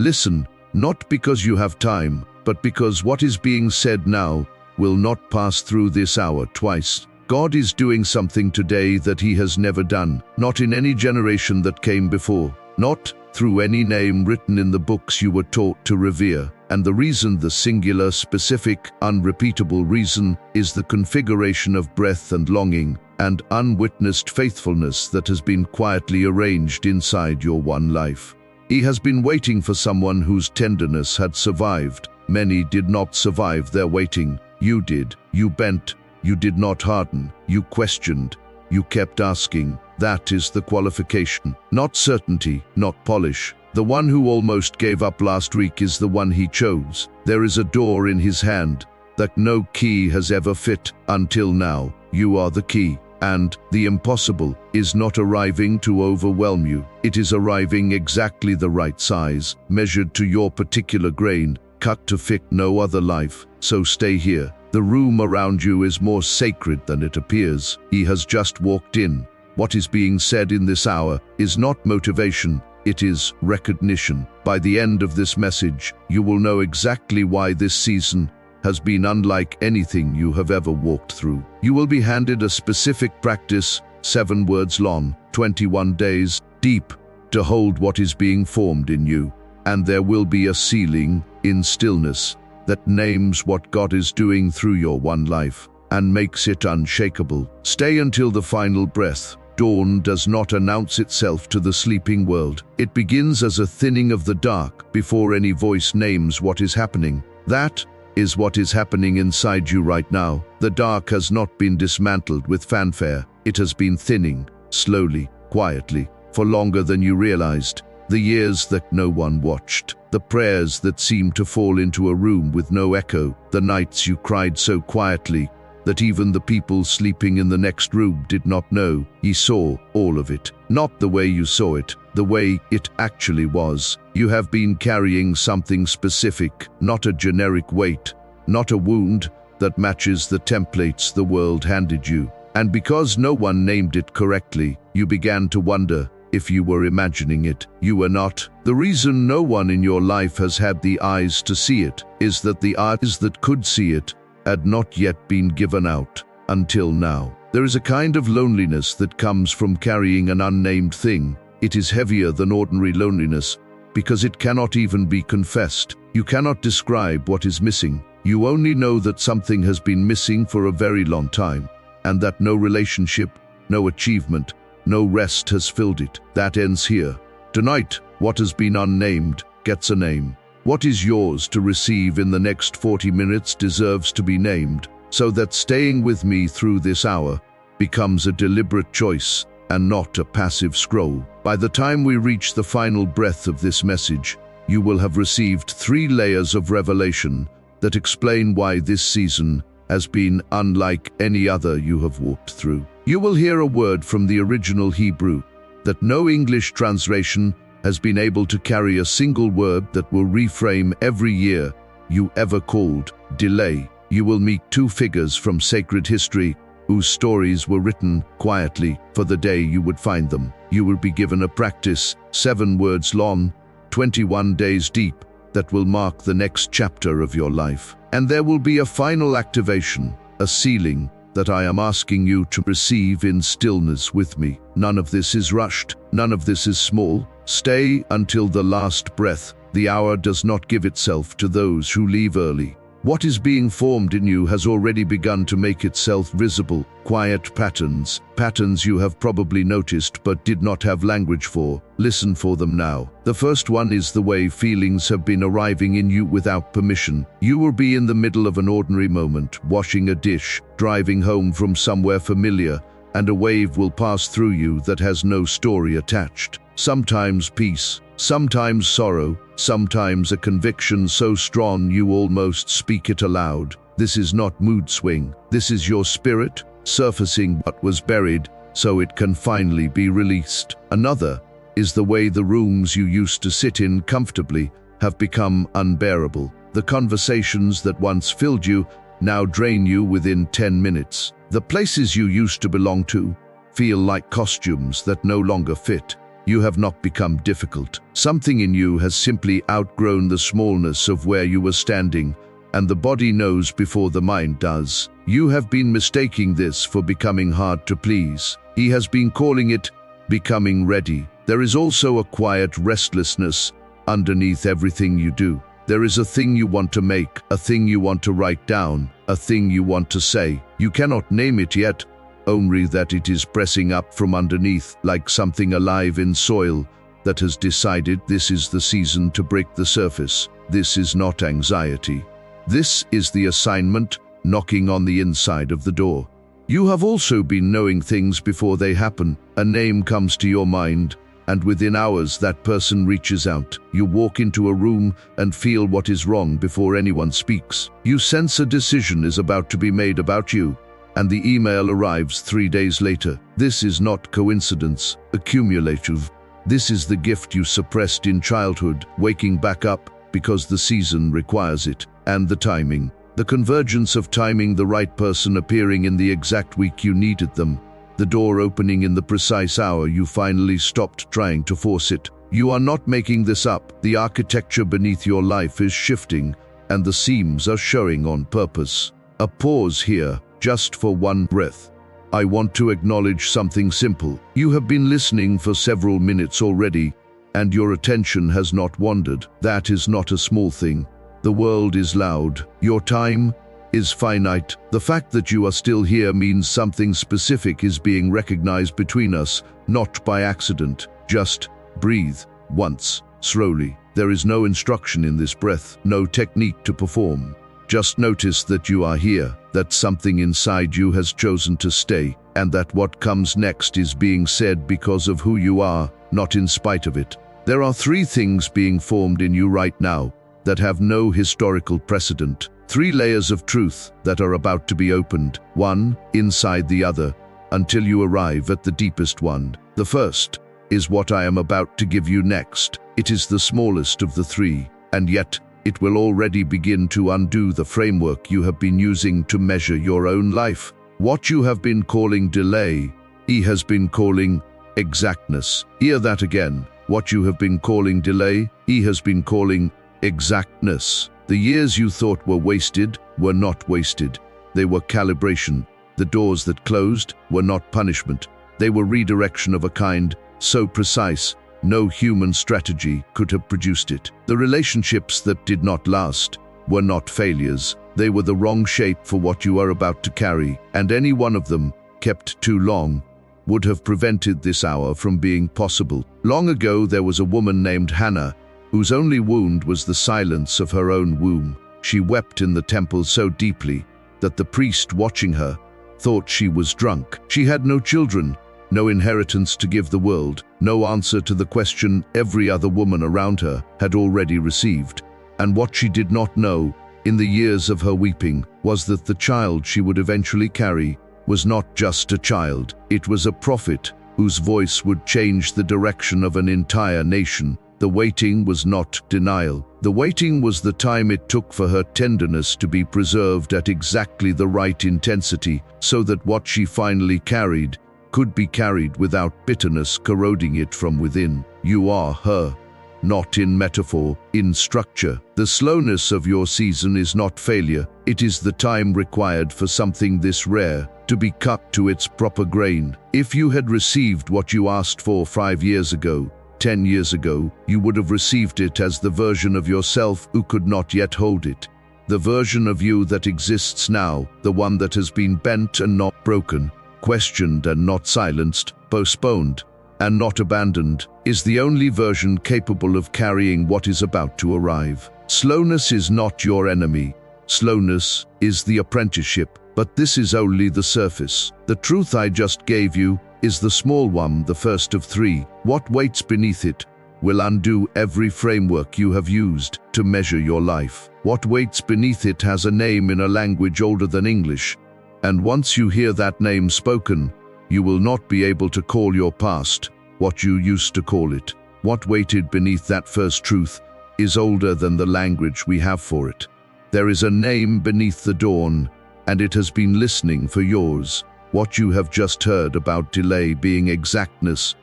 Listen, not because you have time, but because what is being said now will not pass through this hour twice. God is doing something today that He has never done, not in any generation that came before, not through any name written in the books you were taught to revere. And the reason, the singular, specific, unrepeatable reason, is the configuration of breath and longing and unwitnessed faithfulness that has been quietly arranged inside your one life. He has been waiting for someone whose tenderness had survived. Many did not survive their waiting. You did. You bent. You did not harden. You questioned. You kept asking. That is the qualification. Not certainty, not polish. The one who almost gave up last week is the one he chose. There is a door in his hand that no key has ever fit until now. You are the key. And the impossible is not arriving to overwhelm you. It is arriving exactly the right size, measured to your particular grain, cut to fit no other life. So stay here. The room around you is more sacred than it appears. He has just walked in. What is being said in this hour is not motivation, it is recognition. By the end of this message, you will know exactly why this season has been unlike anything you have ever walked through. You will be handed a specific practice, 7 words long, 21 days deep, to hold what is being formed in you. And there will be a sealing in stillness that names what God is doing through your one life and makes it unshakable. Stay until the final breath. Dawn does not announce itself to the sleeping world. It begins as a thinning of the dark before any voice names what is happening. That is what is happening inside you right now. The dark has not been dismantled with fanfare. It has been thinning, slowly, quietly, for longer than you realized. The years that no one watched, the prayers that seemed to fall into a room with no echo, the nights you cried so quietly that even the people sleeping in the next room did not know. He saw all of it, not the way you saw it, the way it actually was. You have been carrying something specific, not a generic weight, not a wound that matches the templates the world handed you. And because no one named it correctly, you began to wonder if you were imagining it. You were not. The reason no one in your life has had the eyes to see it is that the eyes that could see it had not yet been given out until now. There is a kind of loneliness that comes from carrying an unnamed thing. It is heavier than ordinary loneliness because it cannot even be confessed. You cannot describe what is missing. You only know that something has been missing for a very long time, and that no relationship, no achievement, no rest has filled it. That ends here. Tonight, what has been unnamed gets a name. What is yours to receive in the next 40 minutes deserves to be named, so that staying with me through this hour becomes a deliberate choice and not a passive scroll. By the time we reach the final breath of this message, you will have received 3 layers of revelation that explain why this season has been unlike any other you have walked through. You will hear a word from the original Hebrew that no English translation has been able to carry, a single word that will reframe every year you ever called delay. You will meet 2 figures from sacred history whose stories were written quietly for the day you would find them. You will be given a practice, 7 words long, 21 days deep, that will mark the next chapter of your life. And there will be a final activation, a sealing that I am asking you to receive in stillness with me. None of this is rushed. None of this is small. Stay until the last breath. The hour does not give itself to those who leave early. What is being formed in you has already begun to make itself visible. Quiet patterns, patterns you have probably noticed but did not have language for. Listen for them now. The first one is the way feelings have been arriving in you without permission. You will be in the middle of an ordinary moment, washing a dish, driving home from somewhere familiar, and a wave will pass through you that has no story attached. Sometimes peace, sometimes sorrow, sometimes a conviction so strong you almost speak it aloud. This is not mood swing. This is your spirit surfacing what was buried so it can finally be released. Another is the way the rooms you used to sit in comfortably have become unbearable. The conversations that once filled you now drain you within 10 minutes. The places you used to belong to feel like costumes that no longer fit. You have not become difficult. Something in you has simply outgrown the smallness of where you were standing, and the body knows before the mind does. You have been mistaking this for becoming hard to please. He has been calling it becoming ready. There is also a quiet restlessness underneath everything you do. There is a thing you want to make, a thing you want to write down, a thing you want to say. You cannot name it yet, only that it is pressing up from underneath like something alive in soil that has decided this is the season to break the surface. This is not anxiety. This is the assignment knocking on the inside of the door. You have also been knowing things before they happen. A name comes to your mind, and within hours that person reaches out. You walk into a room and feel what is wrong before anyone speaks. You sense a decision is about to be made about you, and the email arrives 3 days later. This is not coincidence, accumulative. This is the gift you suppressed in childhood, waking back up because the season requires it, and the timing. The convergence of timing, the right person appearing in the exact week you needed them, the door opening in the precise hour you finally stopped trying to force it. You are not making this up. The architecture beneath your life is shifting, and the seams are showing on purpose. A pause here, just for one breath. I want to acknowledge something simple. You have been listening for several minutes already, and your attention has not wandered. That is not a small thing. The world is loud. Your time is finite. The fact that you are still here means something specific is being recognized between us, not by accident. Just breathe once, slowly. There is no instruction in this breath, no technique to perform. Just notice that you are here, that something inside you has chosen to stay, and that what comes next is being said because of who you are, not in spite of it. There are 3 things being formed in you right now that have no historical precedent. 3 layers of truth that are about to be opened, one inside the other, until you arrive at the deepest one. The first is what I am about to give you next. It is the smallest of the 3, and yet it will already begin to undo the framework you have been using to measure your own life. What you have been calling delay, he has been calling exactness. Hear that again. What you have been calling delay, he has been calling exactness. The years you thought were wasted were not wasted. They were calibration. The doors that closed were not punishment. They were redirection of a kind so precise, no human strategy could have produced it. The relationships that did not last were not failures. They were the wrong shape for what you are about to carry, and any one of them, kept too long, would have prevented this hour from being possible. Long ago there was a woman named Hannah, whose only wound was the silence of her own womb. She wept in the temple so deeply that the priest watching her thought she was drunk. She had no children, no inheritance to give the world, no answer to the question every other woman around her had already received. And what she did not know, in the years of her weeping, was that the child she would eventually carry was not just a child. It was a prophet whose voice would change the direction of an entire nation. The waiting was not denial. The waiting was the time it took for her tenderness to be preserved at exactly the right intensity, so that what she finally carried could be carried without bitterness corroding it from within. You are her, not in metaphor, in structure. The slowness of your season is not failure. It is the time required for something this rare to be cut to its proper grain. If you had received what you asked for 5 years ago, 10 years ago, you would have received it as the version of yourself who could not yet hold it. The version of you that exists now, the one that has been bent and not broken, questioned and not silenced, postponed and not abandoned, is the only version capable of carrying what is about to arrive. Slowness is not your enemy. Slowness is the apprenticeship, but this is only the surface. The truth I just gave you is the small one, the first of 3. What waits beneath it will undo every framework you have used to measure your life. What waits beneath it has a name in a language older than English, and once you hear that name spoken, you will not be able to call your past what you used to call it. What waited beneath that first truth is older than the language we have for it. There is a name beneath the dawn, and it has been listening for yours. What you have just heard about delay being exactness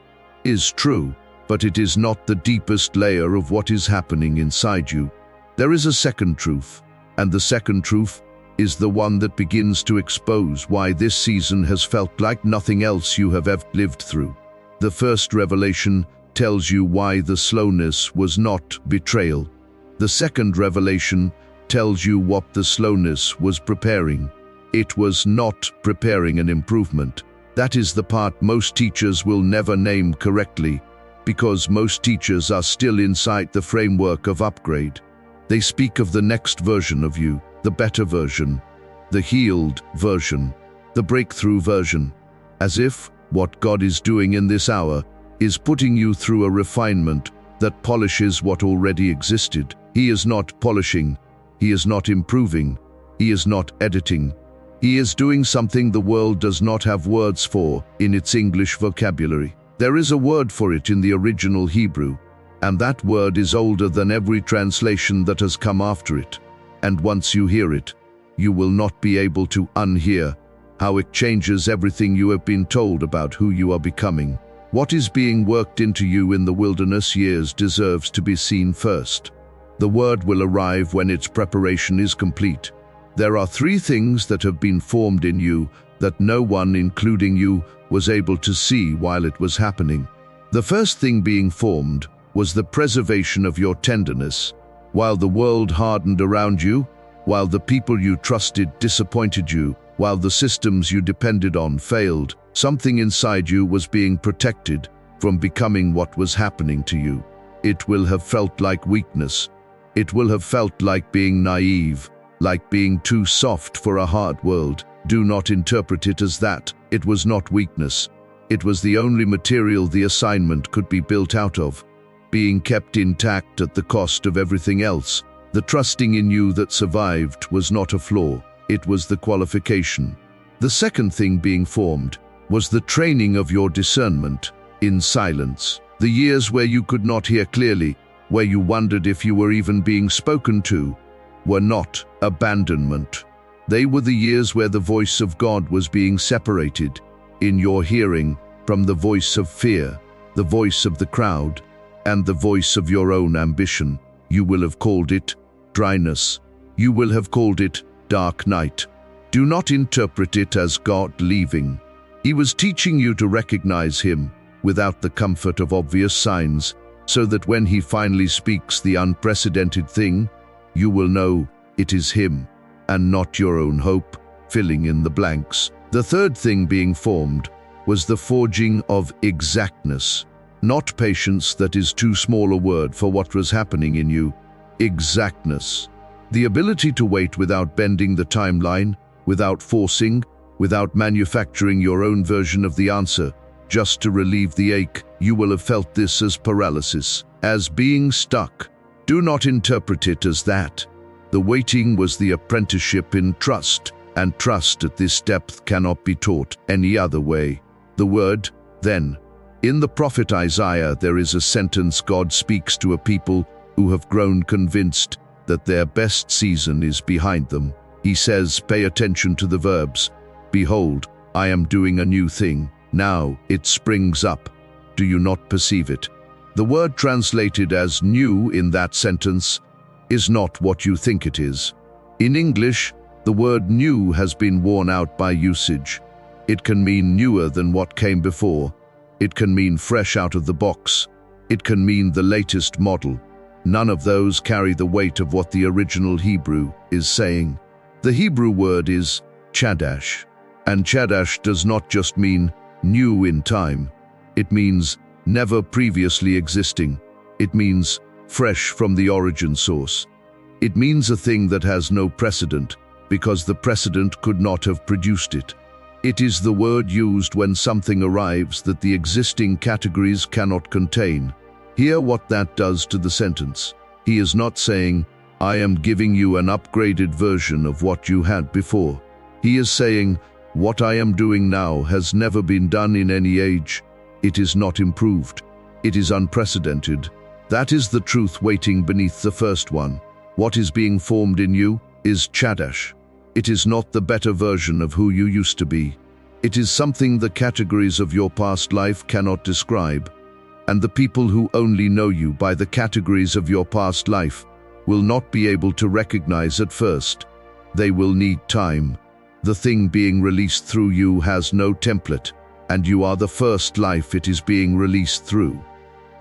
is true. but it is not the deepest layer of what is happening inside you. There is a second truth, and the second truth is the one that begins to expose why this season has felt like nothing else you have ever lived through. The first revelation tells you why the slowness was not betrayal. The second revelation tells you what the slowness was preparing. It was not preparing an improvement. That is the part most teachers will never name correctly, because most teachers are still inside the framework of upgrade. They speak of the next version of you, the better version, the healed version, the breakthrough version, as if what God is doing in this hour is putting you through a refinement that polishes what already existed. He is not polishing, He is not improving, He is not editing. He is doing something the world does not have words for in its English vocabulary. There is a word for it in the original Hebrew, and that word is older than every translation that has come after it. And once you hear it, you will not be able to unhear how it changes everything you have been told about who you are becoming. What is being worked into you in the wilderness years deserves to be seen first. The word will arrive when its preparation is complete. There are three things that have been formed in you that no one, including you, was able to see while it was happening. The first thing being formed was the preservation of your tenderness. While the world hardened around you, while the people you trusted disappointed you, while the systems you depended on failed, something inside you was being protected from becoming what was happening to you. It will have felt like weakness. It will have felt like being naive, like being too soft for a hard world. Do not interpret it as that. It was not weakness. It was the only material the assignment could be built out of, being kept intact at the cost of everything else. The trusting in you that survived was not a flaw. It was the qualification. The second thing being formed was the training of your discernment in silence. The years where you could not hear clearly, where you wondered if you were even being spoken to, were not abandonment. They were the years where the voice of God was being separated in your hearing from the voice of fear, the voice of the crowd, and the voice of your own ambition. You will have called it dryness. You will have called it dark night. Do not interpret it as God leaving. He was teaching you to recognize Him without the comfort of obvious signs, so that when He finally speaks the unprecedented thing, you will know it is Him and not your own hope filling in the blanks. The third thing being formed was the forging of exactness. Not patience, that is too small a word for what was happening in you. Exactness. The ability to wait without bending the timeline, without forcing, without manufacturing your own version of the answer, just to relieve the ache. You will have felt this as paralysis, as being stuck. Do not interpret it as that. The waiting was the apprenticeship in trust, and trust at this depth cannot be taught any other way. The word, then. In the prophet Isaiah, there is a sentence God speaks to a people who have grown convinced that their best season is behind them. He says, pay attention to the verbs. Behold, I am doing a new thing. Now it springs up. Do you not perceive it? The word translated as new in that sentence is not what you think it is. In English, the word new has been worn out by usage. It can mean newer than what came before. It can mean fresh out of the box. It can mean the latest model. None of those carry the weight of what the original Hebrew is saying. The Hebrew word is chadash, and chadash does not just mean new in time. It means never previously existing. It means fresh from the origin source. It means a thing that has no precedent, because the precedent could not have produced it. It is the word used when something arrives that the existing categories cannot contain. Hear what that does to the sentence. He is not saying, I am giving you an upgraded version of what you had before. He is saying, what I am doing now has never been done in any age. It is not improved. It is unprecedented. That is the truth waiting beneath the first one. What is being formed in you is chadash. It is not the better version of who you used to be. It is something the categories of your past life cannot describe. and the people who only know you by the categories of your past life will not be able to recognize at first. They will need time. The thing being released through you has no template, and you are the first life it is being released through.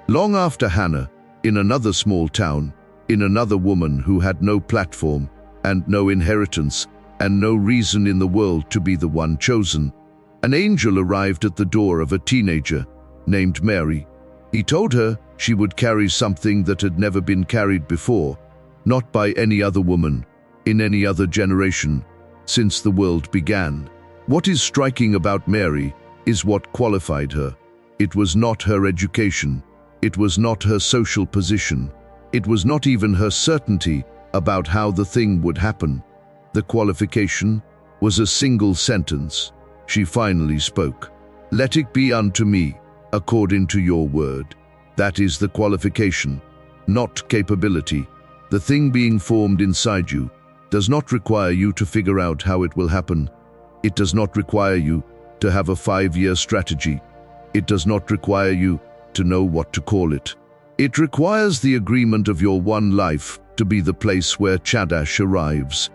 Long after Hannah, in another small town, in another woman who had no platform and no inheritance and no reason in the world to be the one chosen, an angel arrived at the door of a teenager named Mary. He told her she would carry something that had never been carried before, not by any other woman, in any other generation, since the world began. What is striking about Mary is what qualified her. It was not her education. It was not her social position. It was not even her certainty about how the thing would happen. The qualification was a single sentence. She finally spoke. "Let it be unto me, according to your word." That is the qualification, not capability. The thing being formed inside you does not require you to figure out how it will happen. It does not require you to have a 5-year strategy. It does not require you to know what to call it. It requires the agreement of your one life to be the place where Chadash arrives.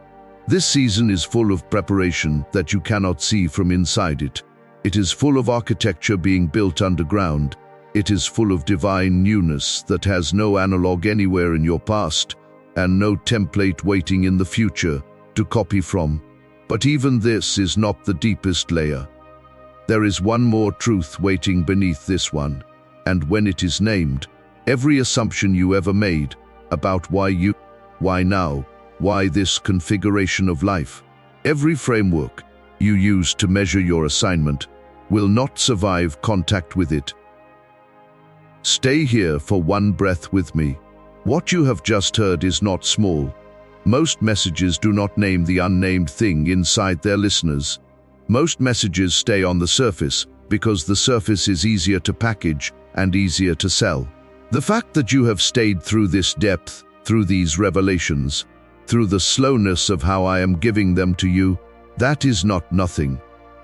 This season is full of preparation that you cannot see from inside it. It is full of architecture being built underground. It is full of divine newness that has no analog anywhere in your past and no template waiting in the future to copy from. But even this is not the deepest layer. There is one more truth waiting beneath this one, and when it is named, every assumption you ever made about why you, why now, why this configuration of life, every framework you use to measure your assignment will not survive contact with it. Stay here for one breath with me. What you have just heard is not small. Most messages do not name the unnamed thing inside their listeners. Most messages stay on the surface because the surface is easier to package and easier to sell. The fact that you have stayed through this depth, through these revelations, through the slowness of how I am giving them to you, that is not nothing.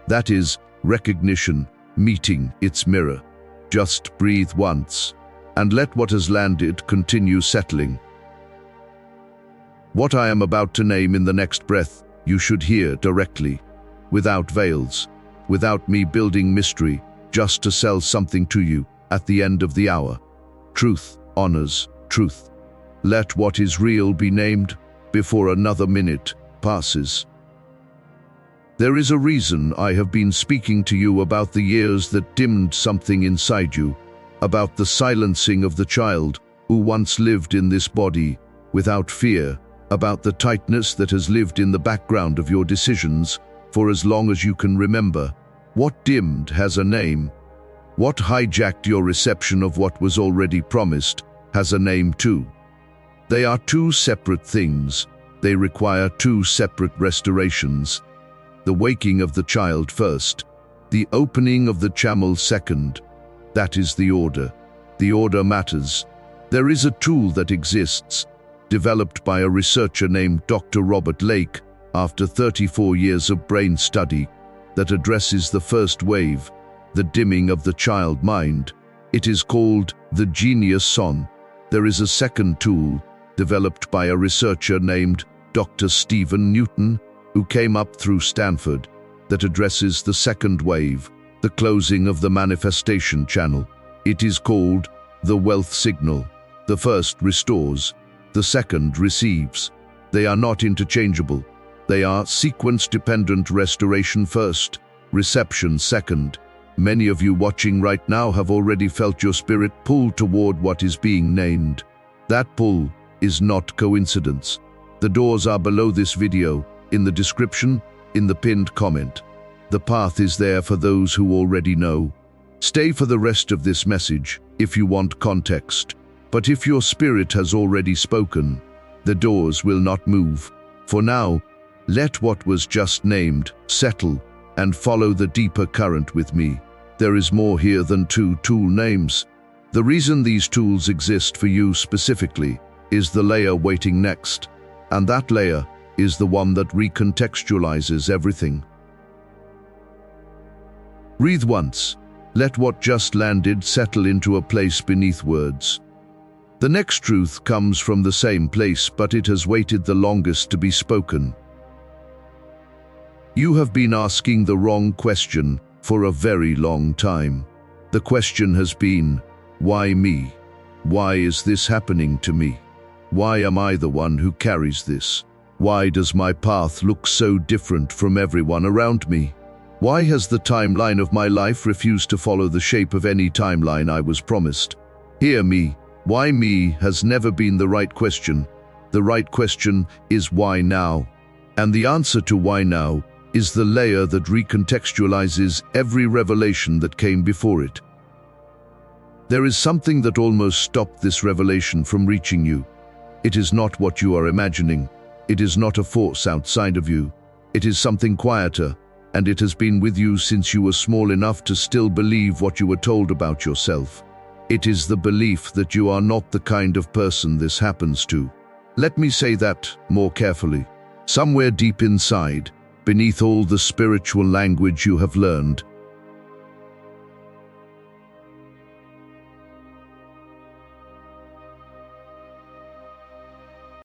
That is recognition meeting its mirror. Just breathe once, and let what has landed continue settling. What I am about to name in the next breath, you should hear directly, without veils, without me building mystery, just to sell something to you at the end of the hour. Truth honors truth. Let what is real be named before another minute passes. There is a reason I have been speaking to you about the years that dimmed something inside you, about the silencing of the child who once lived in this body without fear, about the tightness that has lived in the background of your decisions for as long as you can remember. What dimmed has a name. What hijacked your reception of what was already promised has a name too. They are two separate things. They require two separate restorations. The waking of the child first, the opening of the channel second. That is the order. The order matters. There is a tool that exists, developed by a researcher named Dr. Robert Lake after 34 years of brain study, that addresses the first wave, the dimming of the child mind. It is called the Genius Son. There is a second tool, developed by a researcher named Dr. Stephen Newton, who came up through Stanford, that addresses the second wave, the closing of the manifestation channel. It is called the wealth signal. The first restores, the second receives. They are not interchangeable. They are sequence-dependent: restoration first, reception second. Many of you watching right now have already felt your spirit pull toward what is being named. That pull is not coincidence. The doors are below this video, in the description, in the pinned comment. The path is there for those who already know. Stay for the rest of this message if you want context. But if your spirit has already spoken, the doors will not move. For now, let what was just named settle and follow the deeper current with me. There is more here than two tool names. The reason these tools exist for you specifically is the layer waiting next, and that layer is the one that recontextualizes everything. Breathe once, Let what just landed settle into a place beneath words. The next truth comes from the same place, but it has waited the longest to be spoken. You have been asking the wrong question for a very long time. The question has been, why me? Why is this happening to me? Why am I the one who carries this? Why does my path look so different from everyone around me? Why has the timeline of my life refused to follow the shape of any timeline I was promised? Hear me. Why me has never been the right question. The right question is why now? And the answer to why now is the layer that recontextualizes every revelation that came before it. There is something that almost stopped this revelation from reaching you. It is not what you are imagining. It is not a force outside of you. It is something quieter, and it has been with you since you were small enough to still believe what you were told about yourself. It is the belief that you are not the kind of person this happens to. Let me say that more carefully. Somewhere deep inside, beneath all the spiritual language you have learned,